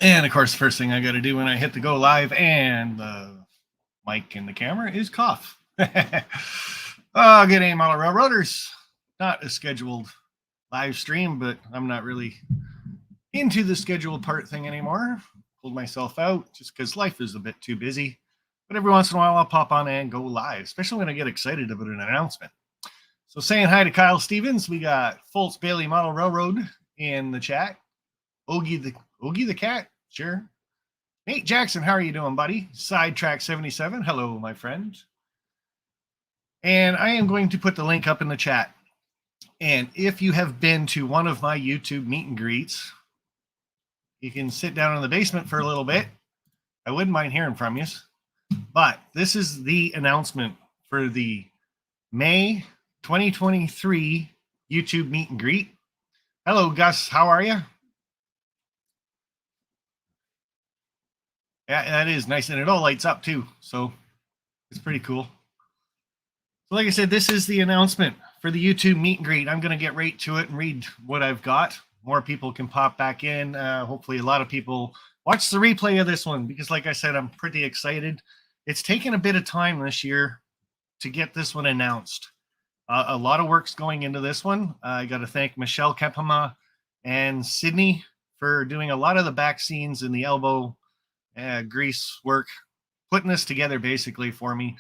And of course, the first thing I got to do when I hit the go live and the mic and the camera is cough. Oh, good day, model railroaders. Not a scheduled live stream, but I'm not really into the scheduled part thing anymore. Pulled myself out just because life is a bit too busy. But every once in a while, I'll pop on and go live, especially when I get excited about an announcement. So saying hi to Kyle Stevens, we got Fultz Bailey Model Railroad in the chat. Ogie the cat, sure. Nate Jackson, how are you doing, buddy? Sidetrack 77, hello, my friend. And I am going to put the link up in the chat. And if you have been to one of my YouTube meet and greets, you can sit down in the basement for a little bit. I wouldn't mind hearing from you. But this is the announcement for the May 2023 YouTube meet and greet. Hello, Gus. How are you? Yeah, that is nice. And it all lights up too. So it's pretty cool. So like I said, this is the announcement for the YouTube meet and greet. I'm going to get right to it and read what I've got. More people can pop back in. Hopefully a lot of people watch the replay of this one because like I said, I'm pretty excited. It's taken a bit of time this year to get this one announced. A lot of work's going into this one. I got to thank Michelle Kempema and Sydney for doing a lot of the back scenes and the elbow grease work, putting this together basically for me.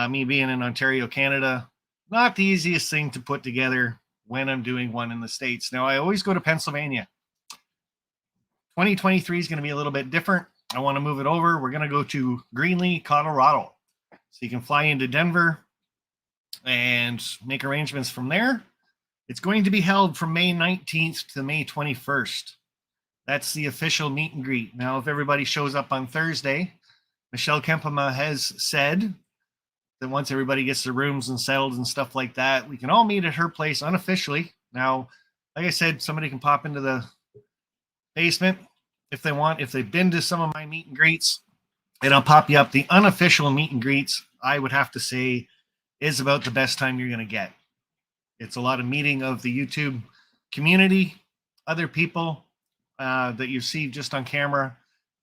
Me being in Ontario, Canada, not the easiest thing to put together when I'm doing one in the States. Now, I always go to Pennsylvania. 2023 is going to be a little bit different. I want to move it over. We're going to go to Greenlee, Colorado. So you can fly into Denver and make arrangements from there. It's going to be held from May 19th to May 21st. That's the official meet and greet. Now, if everybody shows up on Thursday, Michelle Kempema has said that once everybody gets their rooms and settled and stuff like that, we can all meet at her place unofficially. Now, like I said, somebody can pop into the basement if they want. If they've been to some of my meet and greets, and I'll pop you up. The unofficial meet and greets, I would have to say, is about the best time you're going to get. It's a lot of meeting of the YouTube community, other people that you see just on camera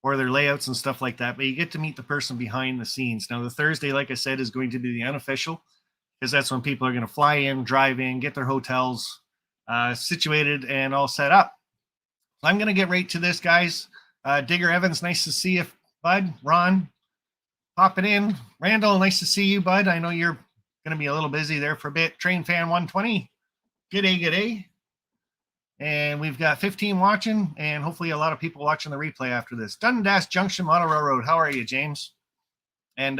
or their layouts and stuff like that, but you get to meet the person behind the scenes. Now, the Thursday, like I said, is going to be the unofficial because that's when people are going to fly in, drive in, get their hotels situated and all set up. So I'm going to get right to this, guys. Digger Evans, nice to see you, bud. Ron, popping in. Randall, nice to see you, bud. I know you're going to be a little busy there for a bit. Train Fan 120, good day. And we've got 15 watching, and hopefully a lot of people watching the replay after this. Dundas Junction Model Railroad, how are you, James? And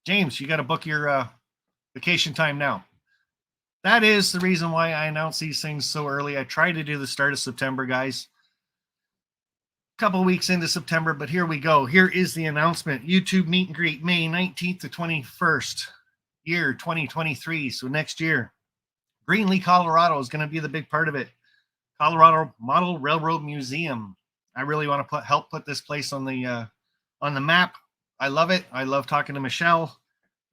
James, you got to book your vacation time now. That is the reason why I announce these things so early. I try to do the start of September, guys. A couple weeks into September, but here we go. Here is the announcement. YouTube meet and greet, May 19th to 21st, year 2023. So next year, Greenlee, Colorado is going to be the big part of it. Colorado Model Railroad Museum. I really want to help put this place on the map. I love it. I love talking to Michelle,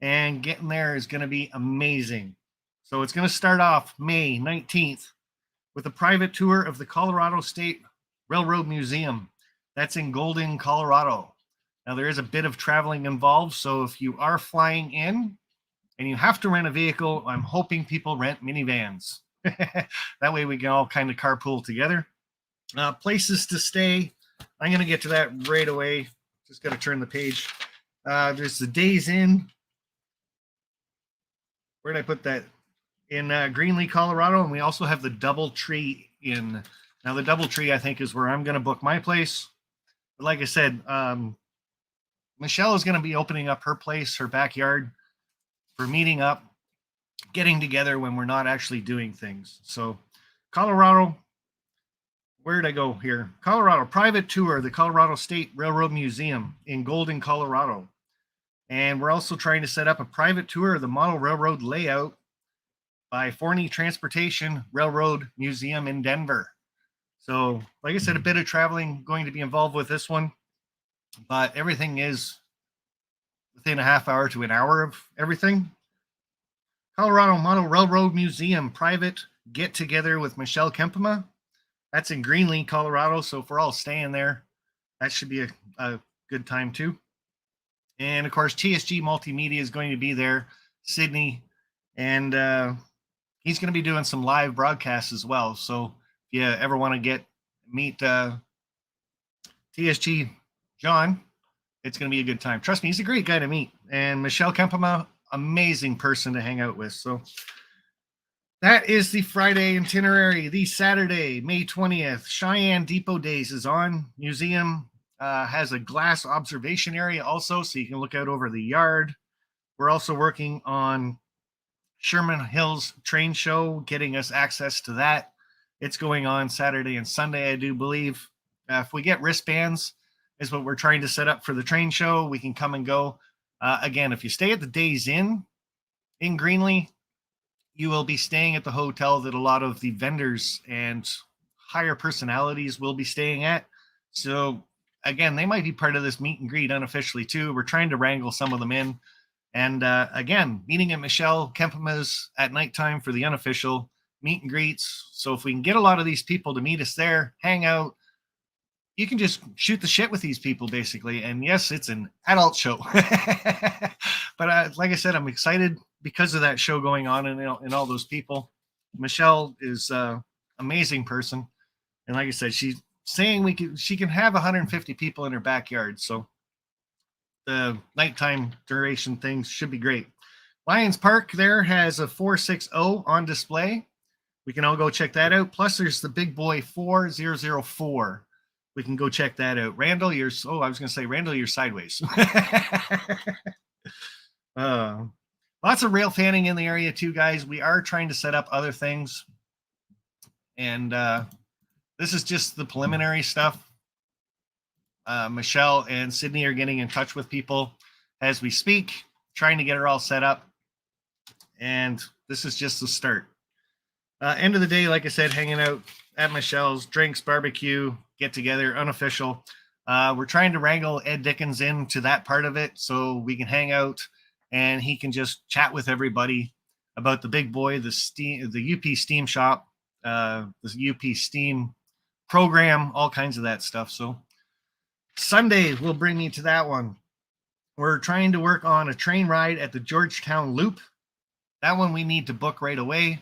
and getting there is going to be amazing. So it's going to start off May 19th with a private tour of the Colorado State Railroad Museum. That's in Golden, Colorado. Now, there is a bit of traveling involved, so if you are flying in and you have to rent a vehicle, I'm hoping people rent minivans. That way we can all kind of carpool together. Places to stay. I'm going to get to that right away. Just got to turn the page. There's the Days Inn. Where did I put that? In Greenlee, Colorado. And we also have the Doubletree Inn. Now, the Doubletree, I think, is where I'm going to book my place. But like I said, Michelle is going to be opening up her place, her backyard, for meeting up, getting together when we're not actually doing things. So Colorado, where did I go here? Colorado, private tour, the Colorado State Railroad Museum in Golden, Colorado. And we're also trying to set up a private tour of the model railroad layout by Forney Transportation Railroad Museum in Denver. So like I said, a bit of traveling going to be involved with this one, but everything is within a half hour to an hour of everything. Colorado Model Railroad Museum private get together with Michelle Kempema. That's in Greenlee, Colorado. So if we're all staying there, that should be a good time too. And of course, TSG Multimedia is going to be there, Sydney, and he's going to be doing some live broadcasts as well. So if you ever want to meet TSG John, it's going to be a good time. Trust me, he's a great guy to meet. And Michelle Kempema, amazing person to hang out with. So that is the Friday itinerary. The Saturday, May 20th, Cheyenne Depot Days is on. Museum has a glass observation area also, so you can look out over the yard. We're also working on Sherman Hills train show, getting us access to that. It's going on Saturday and Sunday, I do believe. If we get wristbands, is what we're trying to set up for the train show. We can come and go. Again, if you stay at the Days Inn in Greenlee, you will be staying at the hotel that a lot of the vendors and higher personalities will be staying at. So again, they might be part of this meet and greet unofficially too. We're trying to wrangle some of them in. And again, meeting at Michelle Kempema's at nighttime for the unofficial meet and greets. So if we can get a lot of these people to meet us there, hang out, you can just shoot the shit with these people basically. And yes, it's an adult show. But like I said, I'm excited because of that show going on and all those people. Michelle is an amazing person. And like I said, she's saying she can have 150 people in her backyard. So the nighttime duration things should be great. Lions Park there has a 460 on display. We can all go check that out. Plus there's the big boy 4004. We can go check that out. Randall, you're sideways. Lots of rail fanning in the area too, guys. We are trying to set up other things. And this is just the preliminary stuff. Michelle and Sydney are getting in touch with people as we speak, trying to get her all set up. And this is just the start. End of the day, like I said, hanging out at Michelle's, drinks, barbecue, get together, unofficial. We're trying to wrangle Ed Dickenson to that part of it so we can hang out and he can just chat with everybody about the big boy, the UP Steam shop, the UP Steam program, all kinds of that stuff. So Sunday will bring me to that one. We're trying to work on a train ride at the Georgetown Loop. That one we need to book right away.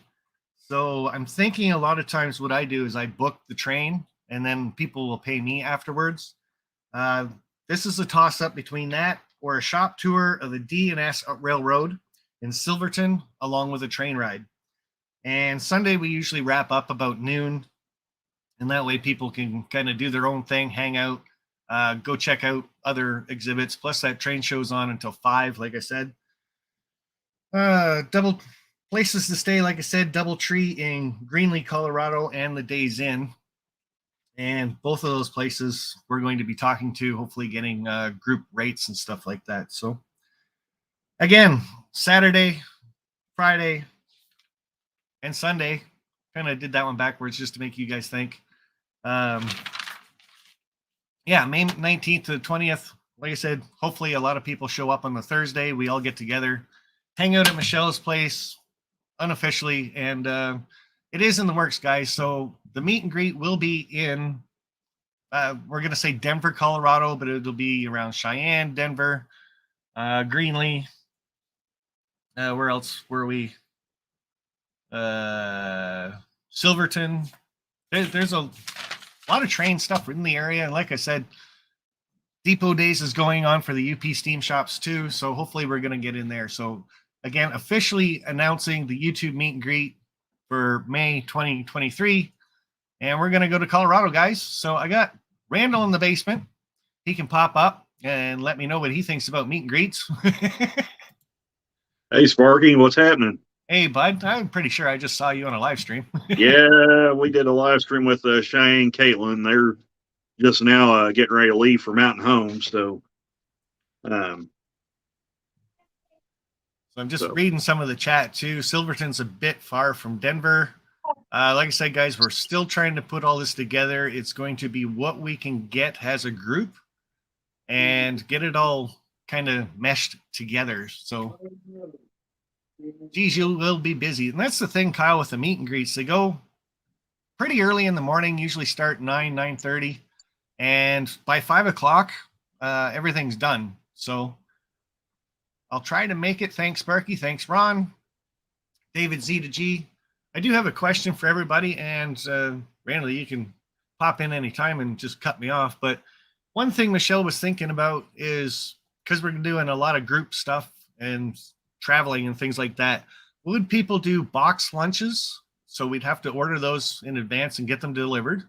So I'm thinking a lot of times what I do is I book the train and then people will pay me afterwards. This is a toss-up between that or a shop tour of the D&S Railroad in Silverton along with a train ride. And Sunday we usually wrap up about noon, and that way people can kind of do their own thing, hang out, go check out other exhibits. Plus that train show's on until 5, like I said. Double places to stay, like I said, Doubletree in Greenlee, Colorado, and the Days Inn. And both of those places we're going to be talking to, hopefully getting group rates and stuff like that. So again, Saturday, Friday, and Sunday. Kind of did that one backwards just to make you guys think. Yeah, May 19th to the 20th. Like I said, hopefully a lot of people show up on the Thursday. We all get together, hang out at Michelle's place unofficially, and it is in the works, guys. So the meet and greet will be in, we're going to say Denver, Colorado, but it'll be around Cheyenne, Denver, Greenlee. Where else were we? Silverton. There's a lot of train stuff in the area. And like I said, Depot Days is going on for the UP Steam shops too. So hopefully we're going to get in there. So again, officially announcing the YouTube meet and greet for May 2023. And we're going to go to Colorado, guys. So I got Randall in the basement. He can pop up and let me know what he thinks about meet and greets. Hey, Sparky, what's happening? Hey, bud. I'm pretty sure I just saw you on a live stream. Yeah, we did a live stream with Cheyenne and Caitlin. They're just now getting ready to leave for Mountain Home. So I'm just reading some of the chat too. Silverton's a bit far from Denver. Like I said, guys, we're still trying to put all this together. It's going to be what we can get as a group and get it all kind of meshed together. So, geez, you will be busy. And that's the thing, Kyle, with the meet and greets. They go pretty early in the morning, usually start 9:30. And by 5 o'clock, everything's done. So I'll try to make it. Thanks, Sparky. Thanks, Ron. David Z to G. I do have a question for everybody, and Randall, you can pop in anytime and just cut me off. But one thing Michelle was thinking about is, because we're doing a lot of group stuff and traveling and things like that, would people do box lunches? So we'd have to order those in advance and get them delivered.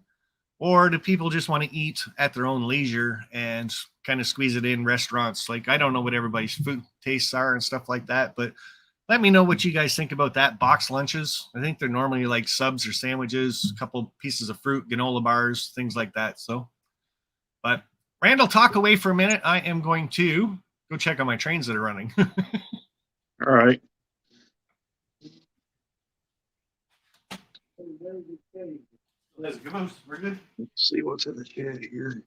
Or do people just want to eat at their own leisure and kind of squeeze it in restaurants? Like, I don't know what everybody's food tastes are and stuff like that, but let me know what you guys think about that. Box lunches. I think they're normally like subs or sandwiches, a couple pieces of fruit, granola bars, things like that. So, but Randall, talk away for a minute. I am going to go check on my trains that are running. All right. Let's go. We're good. Let's see what's in the chat here.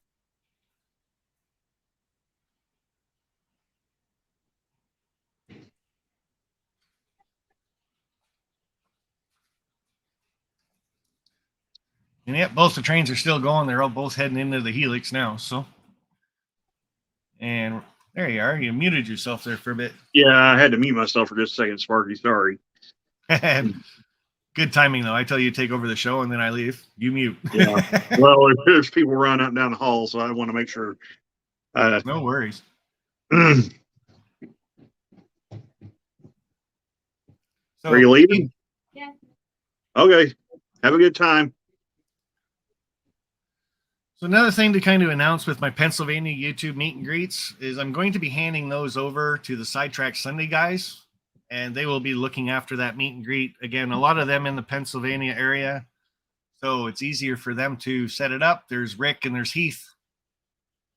And yep, both the trains are still going. They're all both heading into the Helix now. So, and there you are. You muted yourself there for a bit. Yeah, I had to mute myself for just a second, Sparky. Sorry. Good timing, though. I tell you to take over the show, and then I leave. You mute. Yeah. Well, there's people running up and down the hall, so I want to make sure. No worries. So So, are you leaving? Yeah. Okay. Have a good time. So another thing to kind of announce with my Pennsylvania YouTube meet and greets is I'm going to be handing those over to the Sidetrack Sunday guys, and they will be looking after that meet and greet. Again, a lot of them in the Pennsylvania area, so it's easier for them to set it up. There's Rick and there's Heath,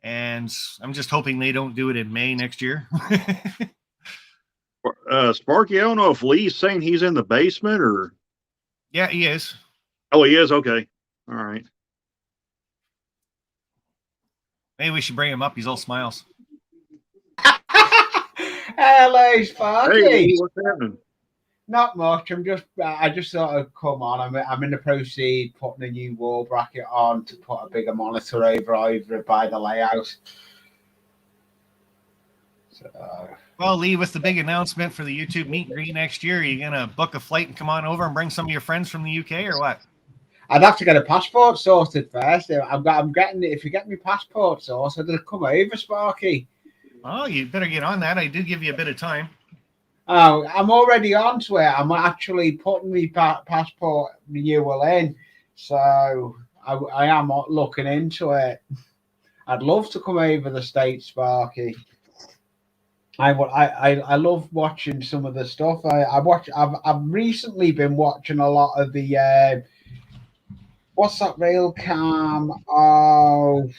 and I'm just hoping they don't do it in May next year. Sparky, I don't know if Lee's saying he's in the basement or. Yeah, he is. Oh, he is? Okay. All right. Maybe we should bring him up. He's all smiles. Hello, Sparky. Hey, Lee, what's happening? Not much. I just thought I'd come on. I'm in the process putting a new wall bracket on to put a bigger monitor over it by the layout. So, Well, Lee, with the big announcement for the YouTube meet and greet next year, are you gonna book a flight and come on over and bring some of your friends from the UK, or what? I'd have to get a passport sorted first. I'm getting if you get me passport sorted, I'll come over, Sparky. Oh, you better get on that. I did give you a bit of time. Oh, I'm already on to it. I'm actually putting my passport renewal in, so I am looking into it. I'd love to come over the States, Sparky. I love watching some of the stuff. I've recently been watching a lot of the what's that rail cam? Oh,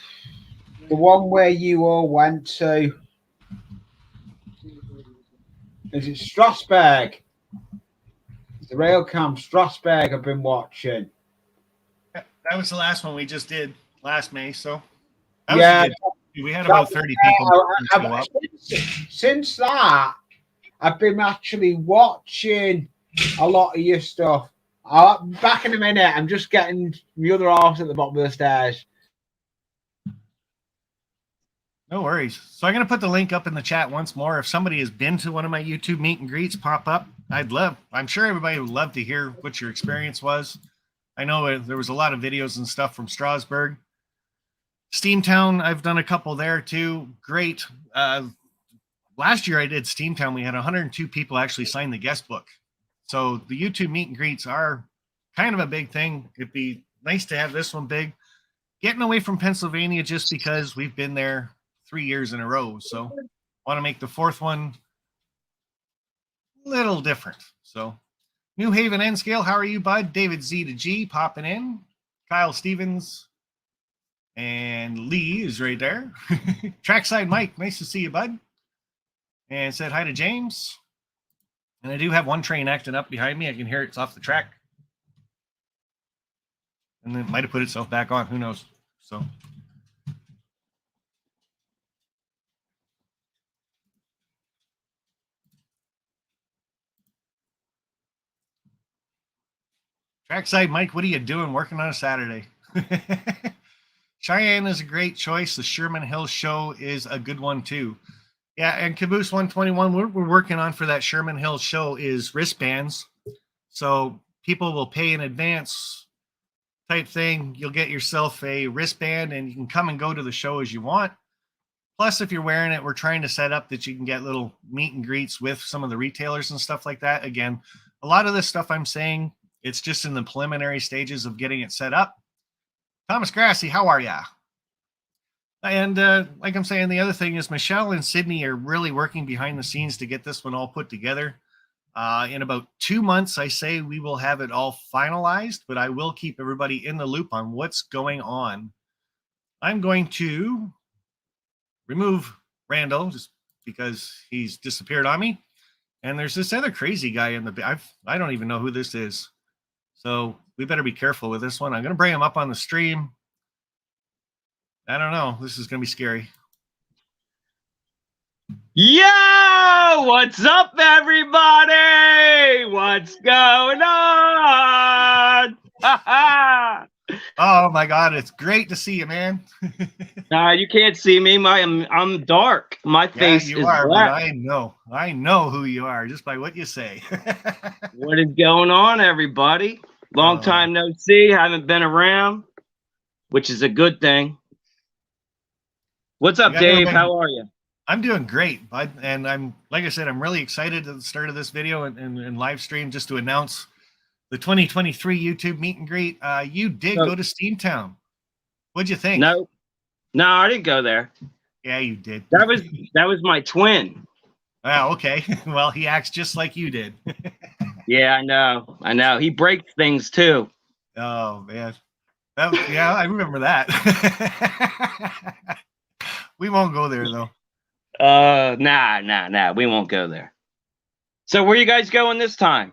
the one where you all went to. Is it Strasbourg? The rail cam Strasbourg I've been watching. That was the last one we just did last May. So Yeah, we had about 30 people show up. Since that, I've been actually watching a lot of your stuff. Back in a minute. I'm just getting the other half at the bottom of the stairs. No worries. So I'm going to put the link up in the chat once more. If somebody has been to one of my YouTube meet and greets, pop up. I'm sure everybody would love to hear what your experience was. I know there was a lot of videos and stuff from Strasbourg. Steamtown, I've done a couple there too. Great. Last year I did Steamtown. We had 102 people actually sign the guest book. So the YouTube meet and greets are kind of a big thing. It'd be nice to have this one big. Getting away from Pennsylvania just because we've been there 3 years in a row. So want to make the fourth one a little different. So New Haven N Scale, how are you, bud? David Z to G popping in. Kyle Stevens and Lee is right there. Trackside Mike, nice to see you, bud. And said hi to James. And I do have one train acting up behind me. I can hear it's off the track. And then it might have put itself back on. Who knows? So Trackside Mike, what are you doing working on a Saturday? Cheyenne is a great choice. The Sherman Hill show is a good one too. Yeah, and Caboose 121, we're working on for that Sherman Hill show is wristbands. So people will pay in advance type thing. You'll get yourself a wristband and you can come and go to the show as you want. Plus, if you're wearing it, we're trying to set up that you can get little meet and greets with some of the retailers and stuff like that. Again, a lot of this stuff I'm saying, it's just in the preliminary stages of getting it set up. Thomas Grassy, how are ya? And like I'm saying, the other thing is Michelle and Sydney are really working behind the scenes to get this one all put together. In about 2 months, I say we will have it all finalized, but I will keep everybody in the loop on what's going on. I'm going to remove Randall just because he's disappeared on me. And there's this other crazy guy in the, I don't even know who this is. So we better be careful with this one. I'm going to bring him up on the stream. I don't know. This is going to be scary. Yo, what's up, everybody? What's going on? Oh my God, it's great to see you, man. Nah, you can't see me. I'm dark. My face you is are, black. but I know who you are just by what you say. What is going on, everybody? Long time no see. Haven't been around, which is a good thing. What's up, Dave? How are you? I'm doing great, bud. And I'm, like I said, I'm really excited at the start of this video and live stream just to announce the 2023 YouTube meet and greet. You did go to Steamtown. What'd you think? No, I didn't go there. Yeah, you did. That was my twin. Oh, okay. Well, he acts just like you did. Yeah, I know. He breaks things too. Oh man. Yeah, I remember that. We won't go there though. Nah. We won't go there. So where you guys going this time?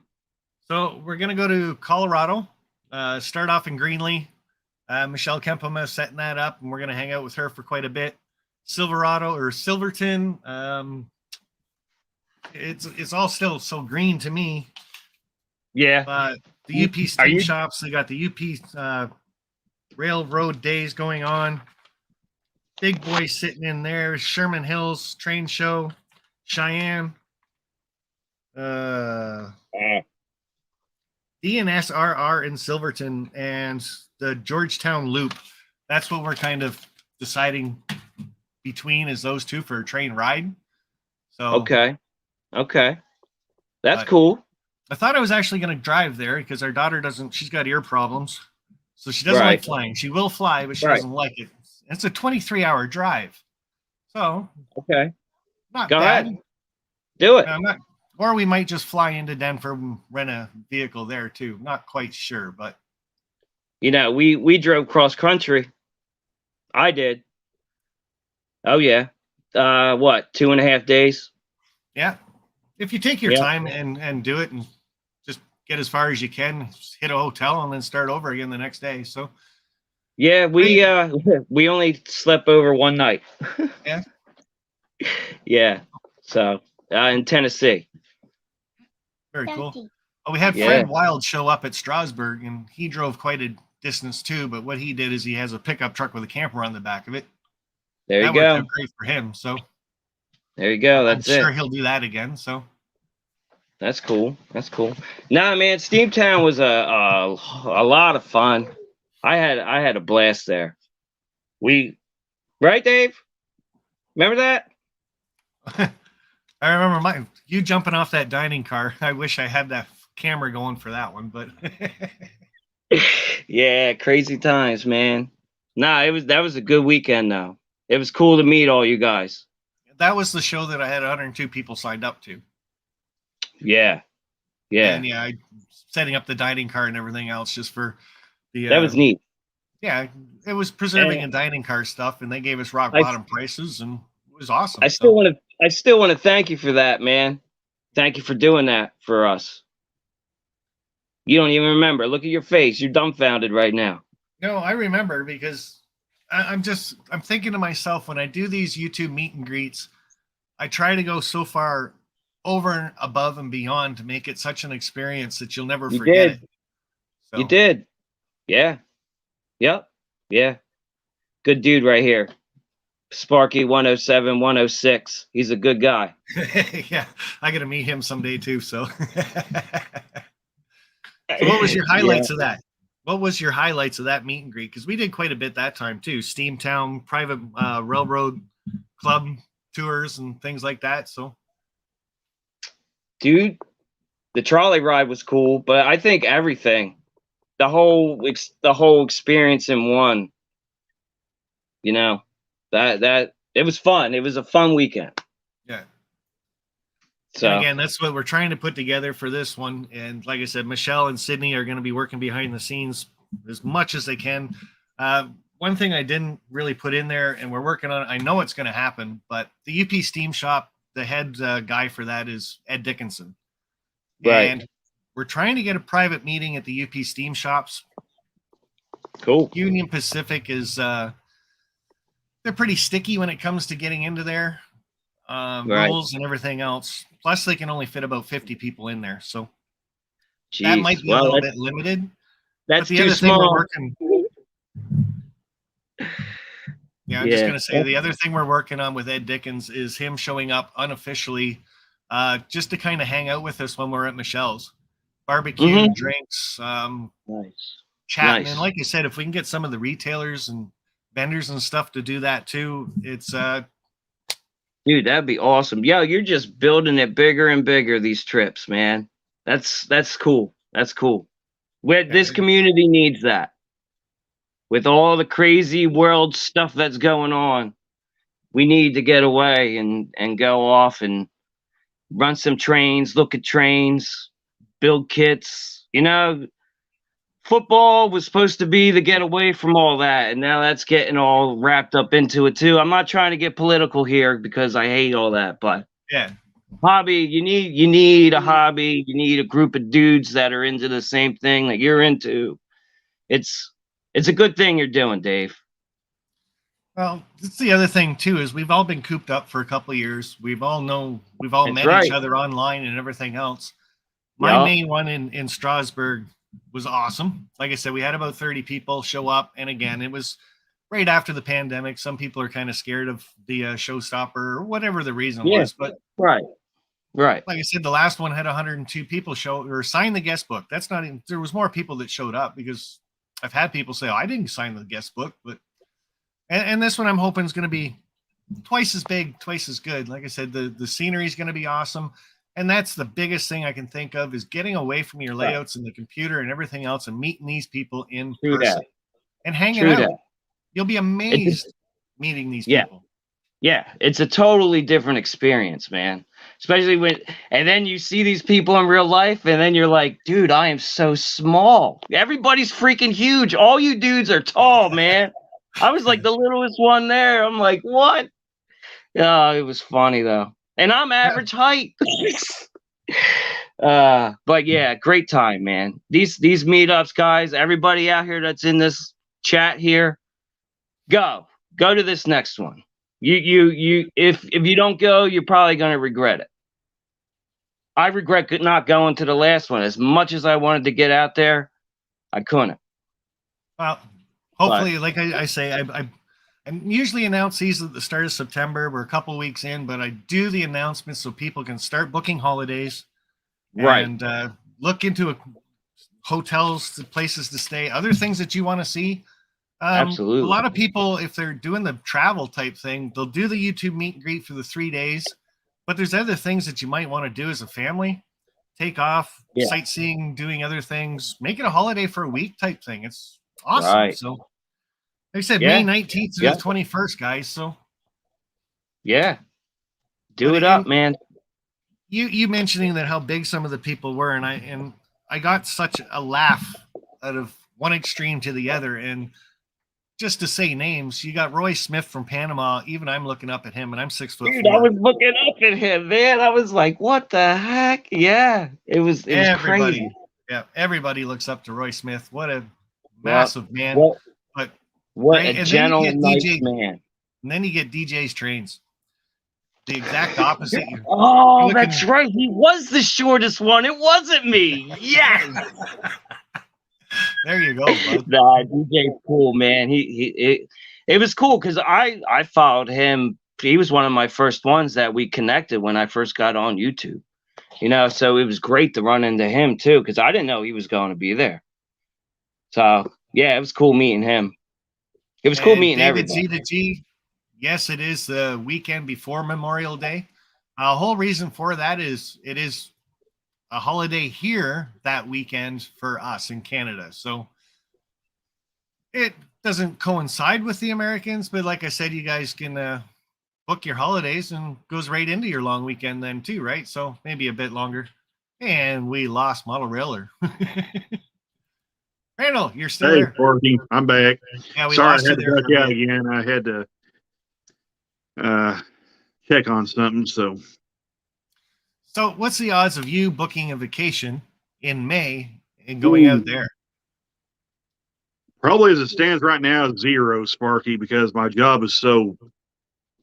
So we're gonna go to Colorado. Start off in Greenlee. Michelle Kempema is setting that up, and we're gonna hang out with her for quite a bit. Silverado or Silverton. It's all still so green to me. Yeah. The UP steam shops. They got the UP Railroad Days going on. Big boy sitting in there. Sherman Hills Train Show. Cheyenne. DNSRR in Silverton and the Georgetown Loop. That's what we're kind of deciding between is those two for a train ride. So Okay. That's cool. I thought I was actually going to drive there because our daughter she's got ear problems. So she doesn't like flying. She will fly, but she doesn't like it. It's a 23-hour drive. So, okay. Not Go bad. ahead. Do it. Or we might just fly into Denver and rent a vehicle there too. Not quite sure, but we drove cross country. I did. Oh yeah. What, 2.5 days? Yeah. If you take your time and do it and just get as far as you can, hit a hotel and then start over again the next day. So yeah, we only slept over one night. Yeah. Yeah. So in Tennessee. Very cool. Oh, we had Fred Wild show up at Strasburg, and he drove quite a distance too. But what he did is he has a pickup truck with a camper on the back of it. There you go. That worked out great for him. So there you go. That's I'm sure he'll do that again. So that's cool. Nah, man, Steamtown was a lot of fun. I had a blast there. Right, Dave? Remember that? I remember you jumping off that dining car. I wish I had that camera going for that one, but yeah, crazy times, man. Nah, that was a good weekend though. It was cool to meet all you guys. That was the show that I had 102 people signed up to. Yeah. And setting up the dining car and everything else just for the that was neat. Yeah, it was preserving and dining car stuff, and they gave us rock bottom prices, and it was awesome. I still want to thank you for that, man. Thank you for doing that for us. You don't even remember. Look at your face. You're dumbfounded right now. No, I remember because I'm thinking to myself when I do these YouTube meet and greets, I try to go so far over and above and beyond to make it such an experience that you'll never forget it. So. You did. Yeah. Yep. Yeah. Good dude right here. Sparky 107, 106. He's a good guy. Yeah, I got to meet him someday too. So, so what was your highlights of that? What was your highlights of that meet and greet? Because we did quite a bit that time too. Steamtown, private railroad club tours and things like that. So, Dude, the trolley ride was cool, but I think everything, the whole experience in one, you know, that it was fun. It was a fun weekend. yeah. So And again, that's what we're trying to put together for this one. And like I said, Michelle and Sydney are going to be working behind the scenes as much as they can. One thing I didn't really put in there, and we're working on it, I know it's going to happen, but the UP Steam Shop, the head guy for that is Ed Dickenson. Right. And we're trying to get a private meeting at the UP Steam Shops. cool. Union Pacific is, they're pretty sticky when it comes to getting into their rules and everything else. Plus, they can only fit about 50 people in there. So Jeez. that might be a little bit limited. That's But the too other thing we're small. working. Yeah, I'm just gonna say the other thing we're working on with Ed Dickens is him showing up unofficially, just to kind of hang out with us when we're at Michelle's, barbecue, drinks, Nice. chatting. Nice. And like I said, if we can get some of the retailers and vendors and stuff to do that too, it's Dude, that'd be awesome. Yo, you're just building it bigger and bigger, these trips, man. That's cool. That's cool. This community needs that. With all the crazy world stuff that's going on, we need to get away and go off and run some trains, look at trains, build kits. You know, football was supposed to be the getaway from all that, and now that's getting all wrapped up into it too. I'm not trying to get political here because I hate all that, but yeah, hobby, you need a hobby. You need a group of dudes that are into the same thing that you're into. It's a good thing you're doing, Dave. well, that's the other thing too is we've all been cooped up for a couple of years. We've all That's met right. each other online and everything else. My Yup. main one in Strasbourg was awesome. Like I said, we had about 30 people show up, and again, it was right after the pandemic. Some people are kind of scared of the showstopper or whatever the reason was, but Right. like I said, the last one had 102 people show or sign the guest book. That's not even, there was more people that showed up because I've had people say, oh, I didn't sign the guest book, but and this one I'm hoping is going to be twice as big, twice as good. Like I said, the scenery is going to be awesome. And that's the biggest thing I can think of is getting away from your layouts and the computer and everything else and meeting these people in person and hanging out. You'll be amazed meeting these people. Yeah, it's a totally different experience, man. Especially and then you see these people in real life, and then you're like, dude, I am so small. Everybody's freaking huge. All you dudes are tall, man. I was like the littlest one there. I'm like, what? Yeah, it was funny though. And I'm average height. But yeah, great time, man. These meetups, guys, everybody out here that's in this chat here, go to this next one. If you don't go, you're probably gonna regret it. I regret not going to the last one. As much as I wanted to get out there, I couldn't. Well, hopefully, like I say, I usually announce these at the start of September. We're a couple of weeks in, but I do the announcements so people can start booking holidays, Right? And look into hotels, places to stay, other things that you want to see. Absolutely. A lot of people, if they're doing the travel type thing, they'll do the YouTube meet and greet for the 3 days. But there's other things that you might want to do as a family. Take off, sightseeing, doing other things. Make it a holiday for a week type thing. It's awesome. Right. So, like I said, May 19th through the 21st, guys. So, do it up, man. You mentioning that how big some of the people were, and I got such a laugh out of one extreme to the other, and just to say names, you got Roy Smith from Panama. Even I'm looking up at him, and I'm 6 foot. Dude, I was looking up at him, man. I was like, what the heck? Yeah, it was crazy. Yeah, everybody looks up to Roy Smith. What a massive man. What a gentle, nice man. And then you get DJ's trains. The exact opposite. Oh, that's right. He was the shortest one. It wasn't me. Yes. There you go, bud. Nah, DJ's cool, man. it was cool because I followed him. He was one of my first ones that we connected when I first got on YouTube. So it was great to run into him too because I didn't know he was going to be there. So yeah, it was cool meeting him. It was cool And meeting David everybody. Z to G. Yes, it is the weekend before Memorial Day. A whole reason for that is it is a holiday here that weekend for us in Canada. So it doesn't coincide with the Americans, but like I said, you guys can book your holidays and goes right into your long weekend then too, right? So maybe a bit longer. And we lost Model Railer. Randall, you're still Hey, there. Sparky, I'm back. Yeah, we Sorry, I lost you had to there duck for a out minute. again. I had to check on something. So So what's the odds of you booking a vacation in May and going out there? probably as it stands right now, 0, Sparky, because my job is so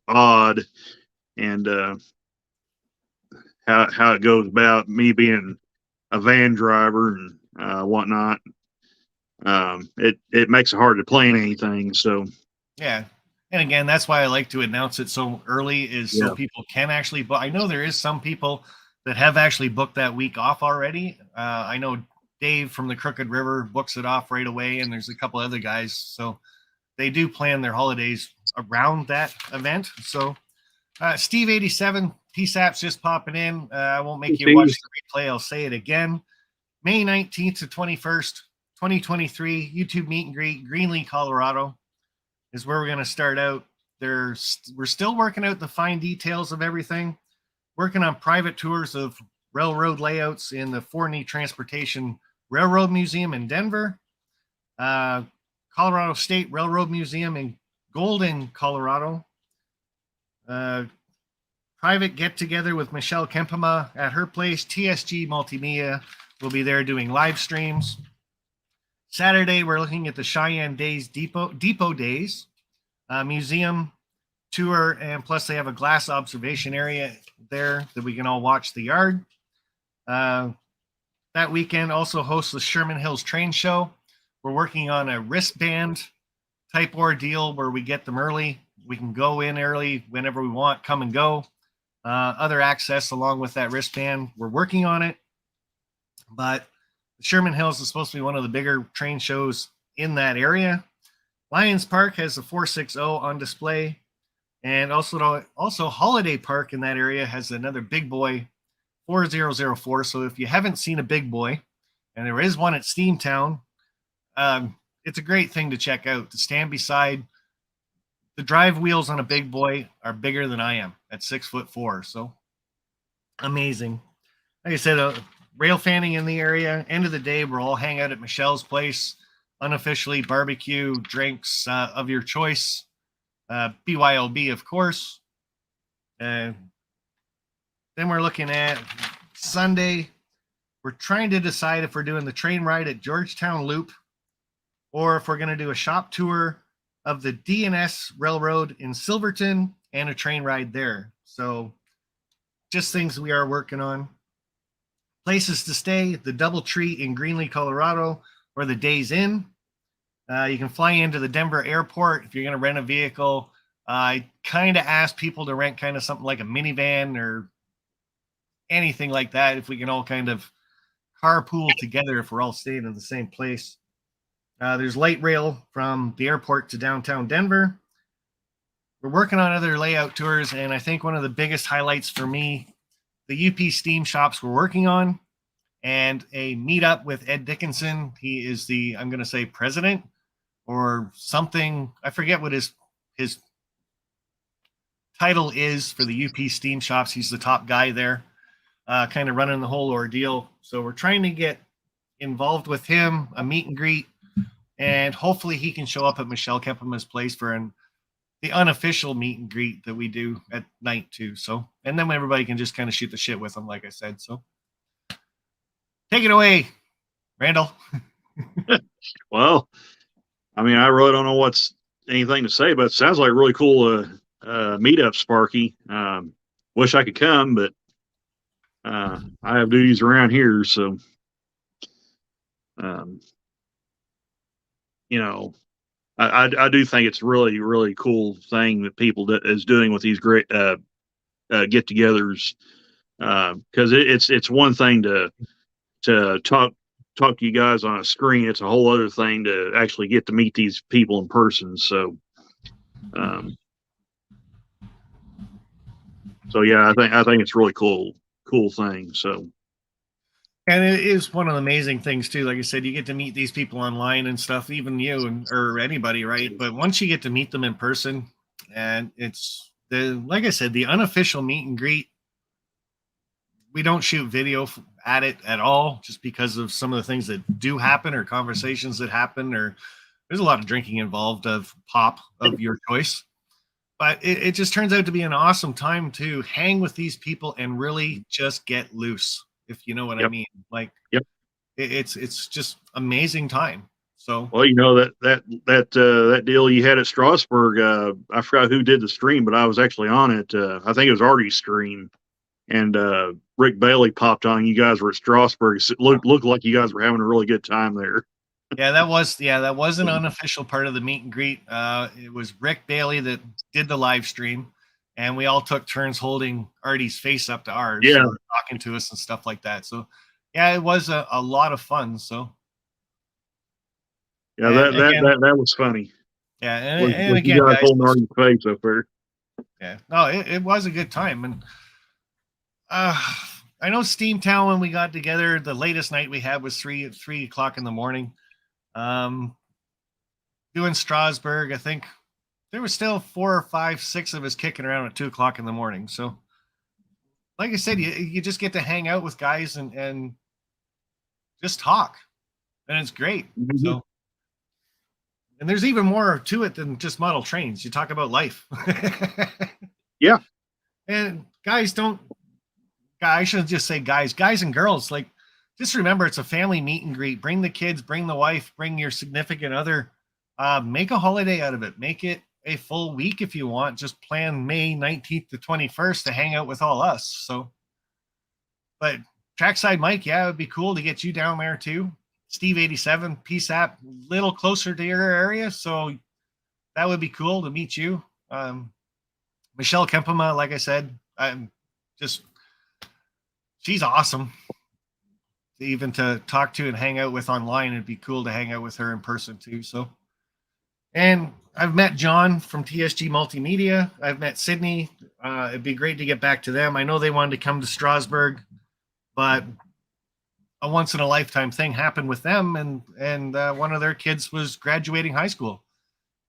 odd, and how it goes about me being a van driver and whatnot. It makes it hard to plan anything. So Yeah. And again, that's why I like to announce it so early is so Yeah. people can actually book. I know there is some people that have actually booked that week off already. I know Dave from the Crooked River books it off right away, and there's a couple other guys. So they do plan their holidays around that event. So Steve 87, PSAP's just popping in. I won't make you watch the replay. I'll say it again. May 19th to 21st, 2023, YouTube meet and greet, Greenlee, Colorado is where we're going to start out. We're still working out the fine details of everything, working on private tours of railroad layouts in the Forney Transportation Railroad Museum in Denver, Colorado State Railroad Museum in Golden, Colorado, private get-together with Michelle Kempema at her place. TSG Multimedia will be there doing live streams. Saturday, we're looking at the Cheyenne Days Depot Days museum tour, and plus they have a glass observation area there that we can all watch the yard. That weekend also hosts the Sherman Hills Train Show. We're working on a wristband type ordeal where we get them early. We can go in early whenever we want, come and go. Other access along with that wristband. We're working on it, but Sherman Hills is supposed to be one of the bigger train shows in that area. Lions Park has the 460 on display, and also Holiday Park in that area has another big boy 4004. So if you haven't seen a big boy, and there is one at Steamtown, it's a great thing to check out. To stand beside the drive wheels on a big boy are bigger than I am at 6'4". So amazing. Like I said, rail fanning in the area. End of the day, we'll all hang out at Michelle's place. Unofficially barbecue, drinks of your choice. BYOB, of course. Then we're looking at Sunday. We're trying to decide if we're doing the train ride at Georgetown Loop or if we're going to do a shop tour of the DNS Railroad in Silverton and a train ride there. So just things we are working on. Places to stay, the Doubletree in Greenlee, Colorado, or the Days Inn. You can fly into the Denver airport if you're going to rent a vehicle. I kind of ask people to rent kind of something like a minivan or anything like that if we can all kind of carpool together if we're all staying in the same place. There's light rail from the airport to downtown Denver. We're working on other layout tours, and I think one of the biggest highlights for me, the UP Steam shops we're working on, and a meetup with Ed Dickenson. He is the, I'm going to say, president or something. I forget what his title is for the UP Steam shops. He's the top guy there, kind of running the whole ordeal. So we're trying to get involved with him, a meet and greet, and hopefully he can show up at Michelle Kempema's place for the unofficial meet and greet that we do at night too. So, and then everybody can just kind of shoot the shit with him, like I said. So take it away, Randall. Well, I mean, I really don't know what's anything to say, but it sounds like a really cool meetup, Sparky. Wish I could come, but I have duties around here, so you know, I do think it's really, really cool thing that people is doing with these great get-togethers, because it's one thing to talk to you guys on a screen. It's a whole other thing to actually get to meet these people in person. So, so yeah, I think it's really cool thing. So. And it is one of the amazing things too. Like I said, you get to meet these people online and stuff, even you or anybody, right? But once you get to meet them in person, and it's like I said, the unofficial meet and greet. We don't shoot video at it at all, just because of some of the things that do happen or conversations that happen, or there's a lot of drinking involved of pop of your choice. But it just turns out to be an awesome time to hang with these people and really just get loose, if you know what I mean. Like, it's just amazing time. So, well, that deal you had at Strasburg, I forgot who did the stream, but I was actually on it. I think it was Artie's stream, and Rick Bailey popped on. You guys were at Strasburg. It looked like you guys were having a really good time there. Yeah, that was an unofficial part of the meet and greet. It was Rick Bailey that did the live stream, and we all took turns holding Artie's face up to ours, talking to us and stuff like that. So, yeah, it was a lot of fun. So, yeah, that was funny. Yeah, and again, you guys guys, holding Artie's face up there. Yeah, no, it was a good time, and I know Steamtown, when we got together, the latest night we had was 3 o'clock in the morning. Doing Strasburg, I think there was still 4 or 5, 6 of us kicking around at 2 o'clock in the morning. So, like I said, you just get to hang out with guys and just talk, and it's great. Mm-hmm. So, and there's even more to it than just model trains. You talk about life. Yeah. And I shouldn't just say guys and girls, like, just remember, it's a family meet and greet. Bring the kids, bring the wife, bring your significant other. Make a holiday out of it. Make it a full week if you want. Just plan May 19th to 21st to hang out with all us. So, but Trackside Mike, yeah, it would be cool to get you down there too. Steve 87, PSAP, little closer to your area, so that would be cool to meet you. Michelle Kempema, like I said, she's awesome. Even to talk to and hang out with online, it'd be cool to hang out with her in person too. So, and I've met John from TSG Multimedia. I've met Sydney. It'd be great to get back to them. I know they wanted to come to Strasburg, but a once in a lifetime thing happened with them, and one of their kids was graduating high school,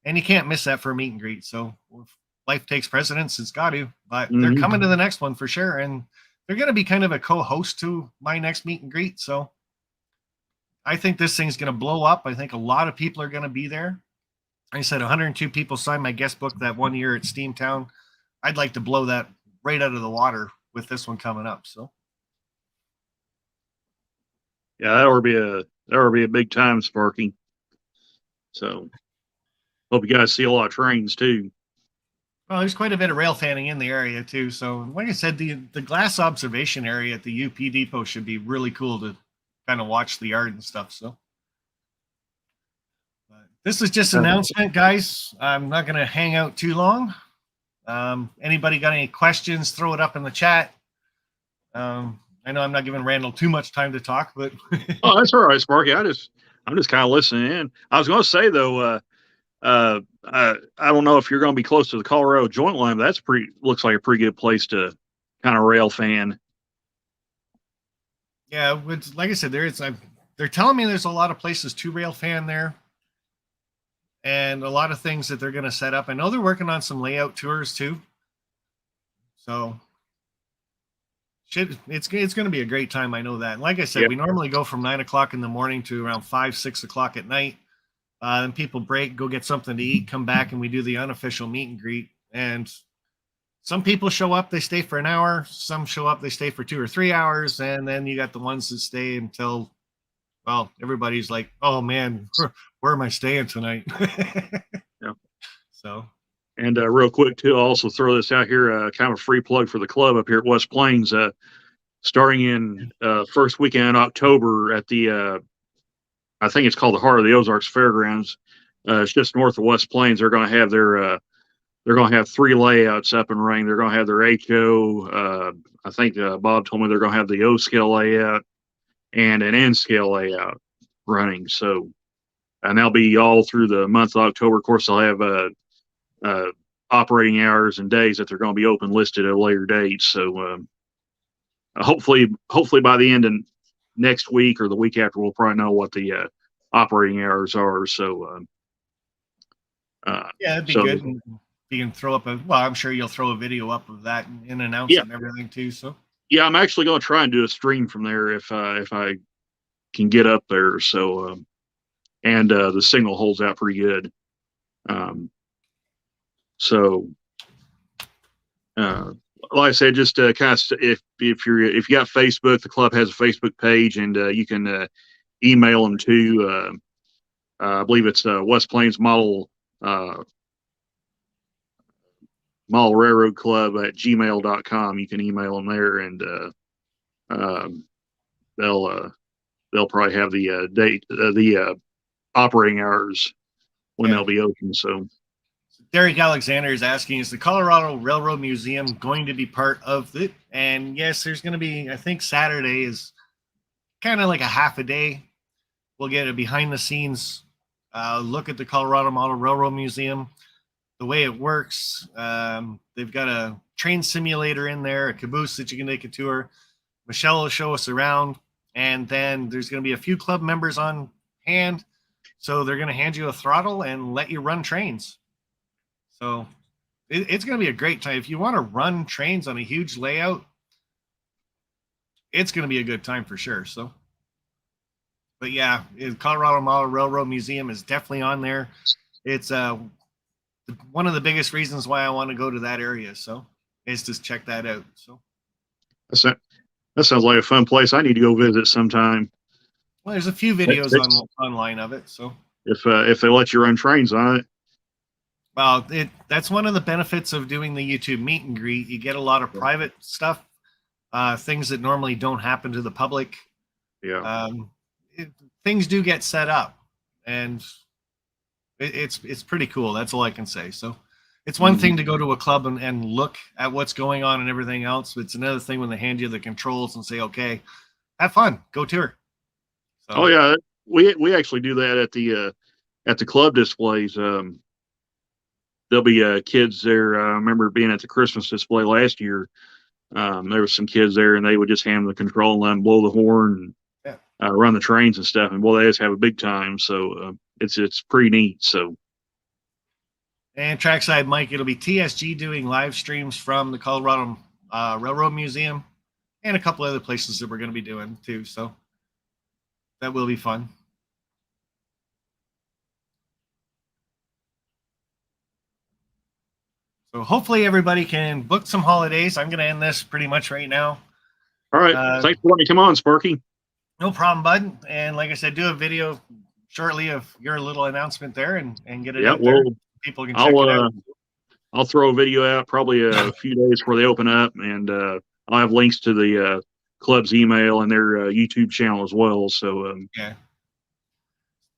and you can't miss that for a meet and greet. So if life takes precedence, it's got to. But they're coming to the next one for sure, and they're going to be kind of a co-host to my next meet and greet. So I think this thing's going to blow up. I think a lot of people are going to be there. I said 102 people signed my guest book that one year at Steamtown. I'd like to blow that right out of the water with this one coming up. So, yeah, that would be a big time, Sparky. So, hope you guys see a lot of trains too. Well, there's quite a bit of rail fanning in the area too. So, like I said, the glass observation area at the UP depot should be really cool to kind of watch the yard and stuff. So, this is just an announcement, guys. I'm not going to hang out too long. Anybody got any questions? Throw it up in the chat. I know I'm not giving Randall too much time to talk, but oh, that's all right, Sparky. I'm just kind of listening in. I was going to say though, I don't know if you're going to be close to the Colorado Joint Line, but looks like a pretty good place to kind of rail fan. Yeah, like I said, they're telling me there's a lot of places to rail fan there, and a lot of things that they're going to set up. I know they're working on some layout tours too. So it's going to be a great time. I know that. And like I said, we normally go from 9 o'clock in the morning to around 5, 6 o'clock at night. And people break, go get something to eat, come back, and we do the unofficial meet and greet. And some people show up, they stay for an hour. Some show up, they stay for 2 or 3 hours. And then you got the ones that stay until, well, everybody's like, oh man, where am I staying tonight? Yeah. So. And real quick too, I'll also throw this out here, kind of a free plug for the club up here at West Plains, starting in first weekend in October at the, I think it's called the Heart of the Ozarks Fairgrounds. it's just north of West Plains. They're going to have their they're going to have 3 layouts up and running. They're going to have their HO. I think Bob told me they're going to have the O scale layout and an N scale layout running. So, and they'll be all through the month of October. Of course, they'll have operating hours and days that they're going to be open listed at a later date. So, hopefully by the end of next week or the week after, we'll probably know what the operating hours are. So, Yeah, it'd be so, good. And you can throw up I'm sure you'll throw a video up of that and announce it and everything too. So yeah, I'm actually going to try and do a stream from there if I can get up there. So, and the signal holds out pretty good. So, like I said, just kind of if you got Facebook, the club has a Facebook page, and you can email them to I believe it's West Plains Model Railroad Club at gmail.com. You can email them there, and they'll probably have the date, the operating hours when they'll be open. So Derek Alexander is asking, is the Colorado Railroad Museum going to be part of it? And yes, there's going to be, I think Saturday is kind of like a half a day. We'll get a behind the scenes look at the Colorado Model Railroad Museum, the way it works. They've got a train simulator in there, a caboose that you can take a tour. Michelle will show us around, and then there's going to be a few club members on hand. So they're going to hand you a throttle and let you run trains. So it's going to be a great time. If you want to run trains on a huge layout, it's going to be a good time for sure. So, but yeah, the Colorado Model Railroad Museum is definitely on there. It's one of the biggest reasons why I want to go to that area. So is to check that out. So that sounds like a fun place. I need to go visit sometime. Well, there's a few videos online of it. So if they let you run trains on it. Well, that's one of the benefits of doing the YouTube meet and greet. You get a lot of private stuff, things that normally don't happen to the public. Yeah. Things do get set up, and it's pretty cool. That's all I can say. So it's one thing to go to a club and look at what's going on and everything else. It's another thing when they hand you the controls and say, okay, have fun, go tour. So, oh yeah, we actually do that at the club displays. There'll be kids there. I remember being at the Christmas display last year. There were some kids there, and they would just hand the control and let them blow the horn and run the trains and stuff. And boy, they just have a big time. So it's pretty neat. So. And Trackside Mike, it'll be TSG doing live streams from the Colorado Railroad Museum and a couple other places that we're going to be doing too. So that will be fun. So hopefully everybody can book some holidays. I'm going to end this pretty much right now. All right. Thanks for letting me come on, Sparky. No problem, bud. And like I said, do a video shortly of your little announcement there and get it out there. People can check it out. I'll throw a video out probably a few days before they open up, and I'll have links to the club's email and their YouTube channel as well. So yeah.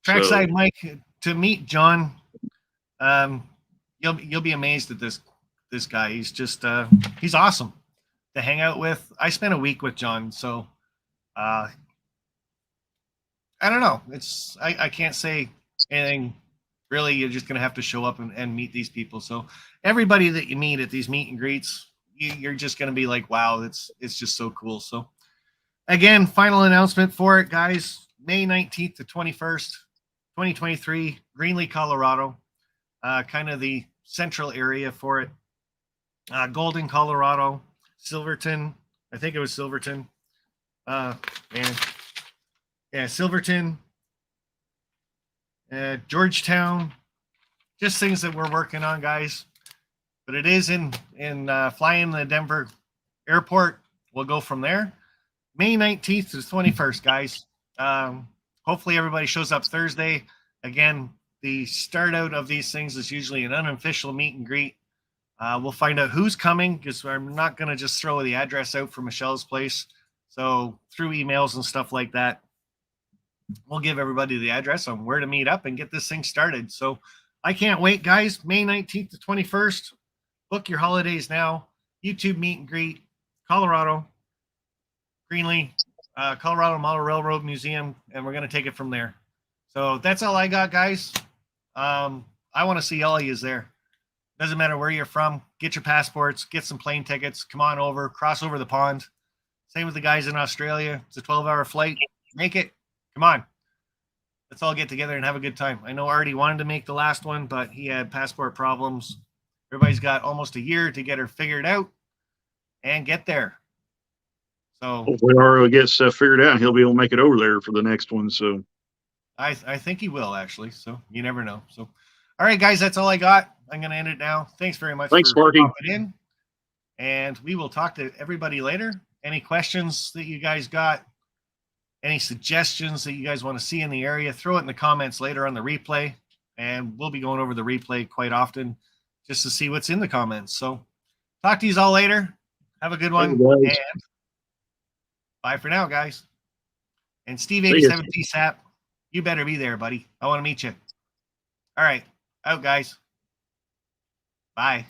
Trackside Mike, to meet John, you'll be amazed at this guy. He's just he's awesome to hang out with. I spent a week with John, so I don't know. I can't say anything. Really, you're just gonna have to show up and meet these people. So everybody that you meet at these meet and greets, you're just gonna be like, wow, it's just so cool. So again, final announcement for it, guys. May 19th to 21st, 2023, Greenlee, Colorado. Kind of the central area for it. Golden, Colorado, Silverton. I think it was Silverton. Silverton. Georgetown. Just things that we're working on, guys. But it is in flying the Denver airport. We'll go from there. May 19th to 21st, guys. Hopefully everybody shows up Thursday. Again, the start out of these things is usually an unofficial meet and greet. We'll find out who's coming because I'm not going to just throw the address out for Michelle's place. So through emails and stuff like that, we'll give everybody the address on where to meet up and get this thing started. So I can't wait, guys. May 19th to 21st. Book your holidays now. YouTube meet and greet, Colorado, Greenlee, Colorado Model Railroad Museum, and we're going to take it from there. So that's all I got, guys. I want to see all of you there. Doesn't matter where you're from. Get your passports, get some plane tickets, come on over, cross over the pond. Same with the guys in Australia. It's a 12-hour flight. Make it. Come on. Let's all get together and have a good time. I know Artie wanted to make the last one, but he had passport problems. Everybody's got almost a year to get her figured out and get there. So Hopefully Ari will get stuff figured out and he'll be able to make it over there for the next one. So I think he will, actually. So you never know. So, all right, guys, that's all I got. I'm going to end it now. Thanks very much thanks, for Sparky. popping in. And we will talk to everybody later. Any questions that you guys got? Any suggestions that you guys want to see in the area? Throw it in the comments later on the replay. And we'll be going over the replay quite often just to see what's in the comments. So talk to you all later. Have a good one. Hey, guys. And bye for now, guys. And Steve See ya. 87 PSAP, you better be there, buddy. I want to meet you. All right. Out, guys. Bye.